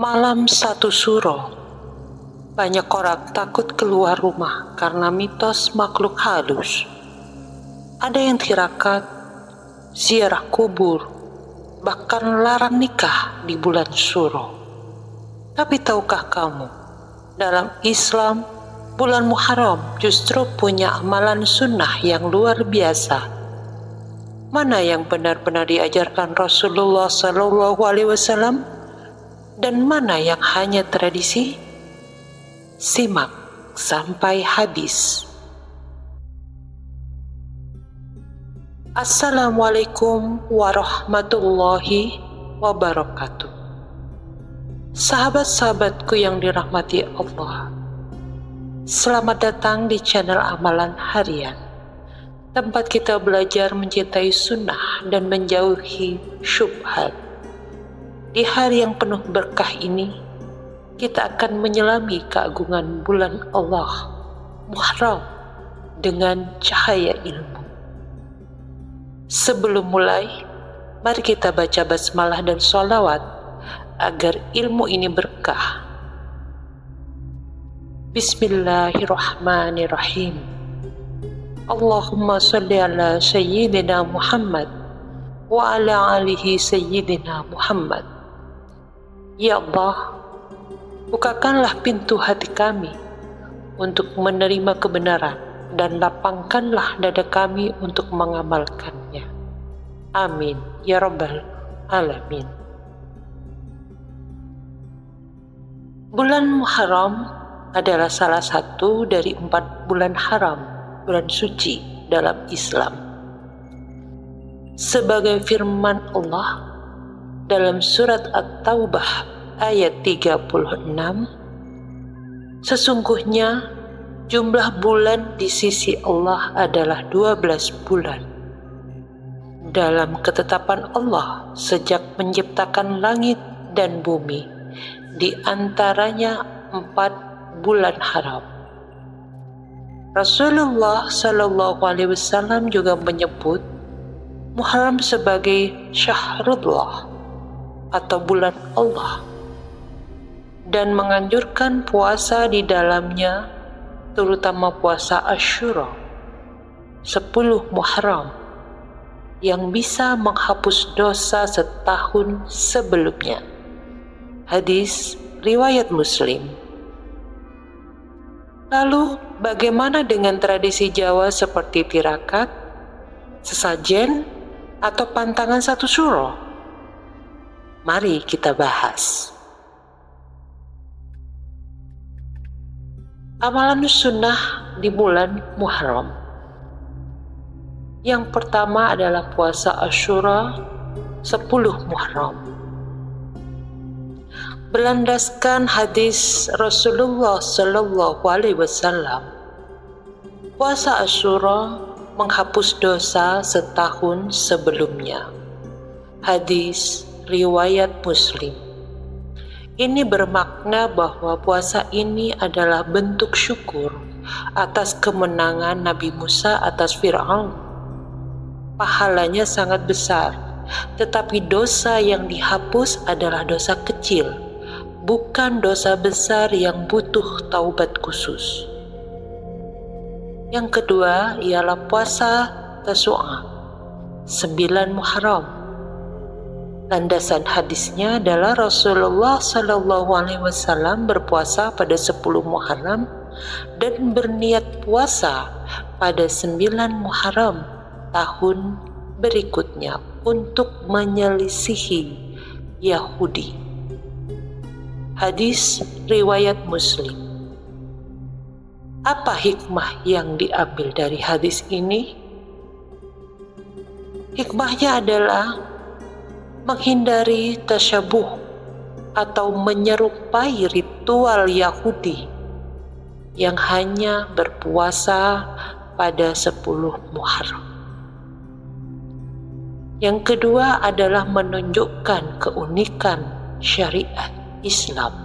Malam satu suro, banyak orang takut keluar rumah karena mitos makhluk halus. Ada yang tirakat, ziarah kubur, bahkan larang nikah di bulan suro. Tapi tahukah kamu, dalam Islam, bulan Muharram justru punya amalan sunnah yang luar biasa. Mana yang benar-benar diajarkan Rasulullah SAW dan mana yang hanya tradisi? Simak sampai habis. Assalamualaikum warahmatullahi wabarakatuh. Sahabat-sahabatku yang dirahmati Allah, selamat datang di channel Amalan Harian, tempat kita belajar mencintai sunnah dan menjauhi syubhat. Di hari yang penuh berkah ini, kita akan menyelami keagungan bulan Allah Muharram dengan cahaya ilmu. Sebelum mulai, mari kita baca basmalah dan sholawat agar ilmu ini berkah. Bismillahirrahmanirrahim. Allahumma sholli ala sayyidina Muhammad wa ala alihi sayyidina Muhammad. Ya Allah, bukakanlah pintu hati kami untuk menerima kebenaran dan lapangkanlah dada kami untuk mengamalkannya. Amin ya rabbal alamin. Bulan Muharram adalah salah satu dari 4 bulan haram, bulan suci dalam Islam. Sebagai firman Allah dalam surat At-Taubah ayat 36, sesungguhnya jumlah bulan di sisi Allah adalah 12 bulan dalam ketetapan Allah sejak menciptakan langit dan bumi, di antaranya 4 bulan haram. Rasulullah SAW juga menyebut Muharram sebagai Syahrullah atau bulan Allah dan menganjurkan puasa di dalamnya, terutama puasa Asyura 10 Muharram yang bisa menghapus dosa setahun sebelumnya. Hadis riwayat Muslim. Lalu bagaimana dengan tradisi Jawa seperti tirakat, sesajen, atau pantangan satu suro? Mari kita bahas. Amalan sunnah di bulan Muharram. Yang pertama adalah puasa Asyura 10 Muharram. Berlandaskan hadis Rasulullah SAW, puasa Asyura menghapus dosa setahun sebelumnya. Hadis riwayat Muslim. Ini bermakna bahwa puasa ini adalah bentuk syukur atas kemenangan Nabi Musa atas Fir'aun. Pahalanya sangat besar, tetapi dosa yang dihapus adalah dosa kecil, bukan dosa besar yang butuh taubat khusus. Yang kedua ialah puasa Tasu'a 9 Muharram. Landasan hadisnya adalah Rasulullah SAW berpuasa pada 10 Muharram dan berniat puasa pada 9 Muharram tahun berikutnya untuk menyelisihi Yahudi. Hadis riwayat Muslim. Apa hikmah yang diambil dari hadis ini? Hikmahnya adalah menghindari tasyabuh atau menyerupai ritual Yahudi yang hanya berpuasa pada 10 Muharram. Yang kedua adalah menunjukkan keunikan syariat Islam.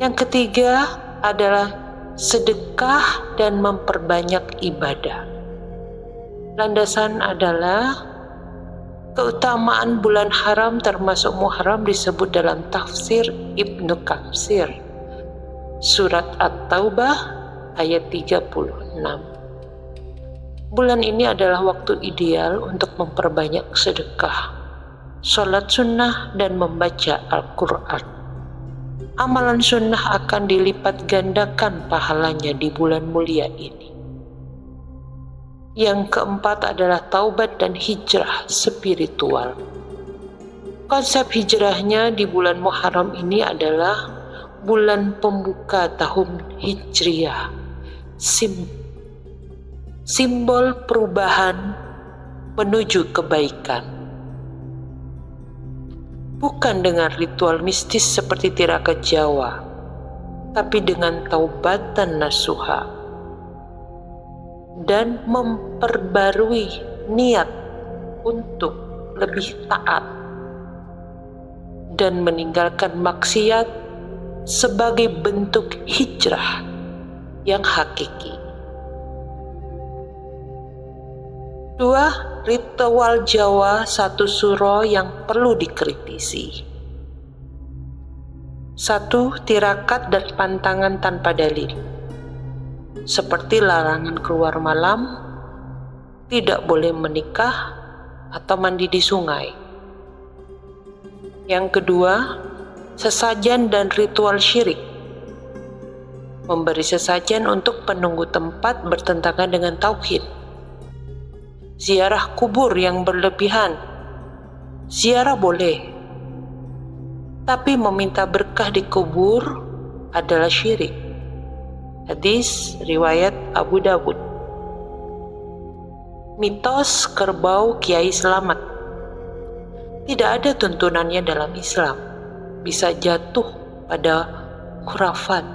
Yang ketiga adalah sedekah dan memperbanyak ibadah. Landasan adalah Keutamaan bulan haram termasuk Muharram disebut dalam tafsir Ibnu Katsir, surat At-Taubah ayat 36. Bulan ini adalah waktu ideal untuk memperbanyak sedekah, sholat sunnah, dan membaca Al-Quran. Amalan sunnah akan dilipat gandakan pahalanya di bulan mulia ini. Yang keempat adalah taubat dan hijrah spiritual. Konsep hijrahnya di bulan Muharram ini adalah bulan pembuka tahun Hijriah, simbol perubahan menuju kebaikan. Bukan dengan ritual mistis seperti tirakat Jawa, tapi dengan taubatan nasuha dan memperbarui niat untuk lebih taat dan meninggalkan maksiat sebagai bentuk hijrah yang hakiki. 2. Ritual Jawa satu suro yang perlu dikritisi. 1. Tirakat dan pantangan tanpa dalil, seperti larangan keluar malam, tidak boleh menikah, atau mandi di sungai. Yang kedua, sesajen dan ritual syirik. Memberi sesajen untuk penunggu tempat bertentangan dengan tauhid. Ziarah kubur yang berlebihan. Ziarah boleh, tapi meminta berkah di kubur adalah syirik. Hadis riwayat Abu Dawud. Mitos kerbau Kiai Selamat. Tidak ada tuntunannya dalam Islam. Bisa jatuh pada khurafat.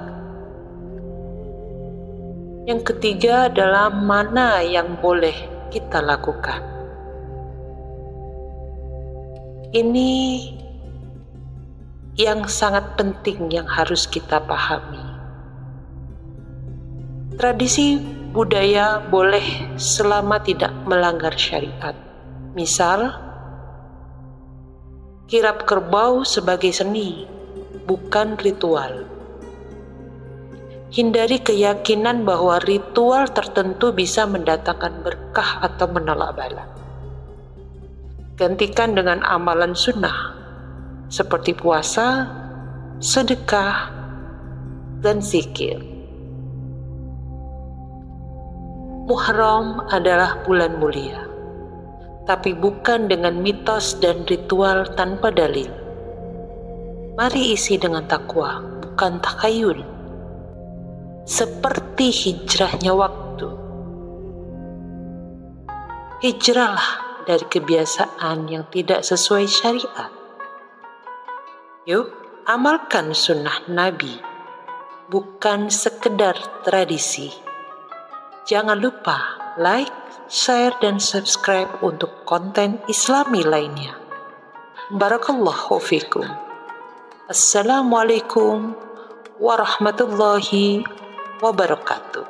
Yang ketiga adalah mana yang boleh kita lakukan. Ini yang sangat penting yang harus kita pahami. Tradisi budaya boleh selama tidak melanggar syariat. Misal, kirap kerbau sebagai seni, bukan ritual. Hindari keyakinan bahwa ritual tertentu bisa mendatangkan berkah atau menolak bala. Gantikan dengan amalan sunnah, seperti puasa, sedekah, dan zikir. Muharram adalah bulan mulia, tapi bukan dengan mitos dan ritual tanpa dalil. Mari isi dengan takwa, bukan takhayul. Seperti hijrahnya waktu. Hijrahlah dari kebiasaan yang tidak sesuai syariat. Yuk, amalkan sunnah Nabi, bukan sekedar tradisi. Jangan lupa like, share, dan subscribe untuk konten Islami lainnya. Barakallahu fikum. Assalamualaikum warahmatullahi wabarakatuh.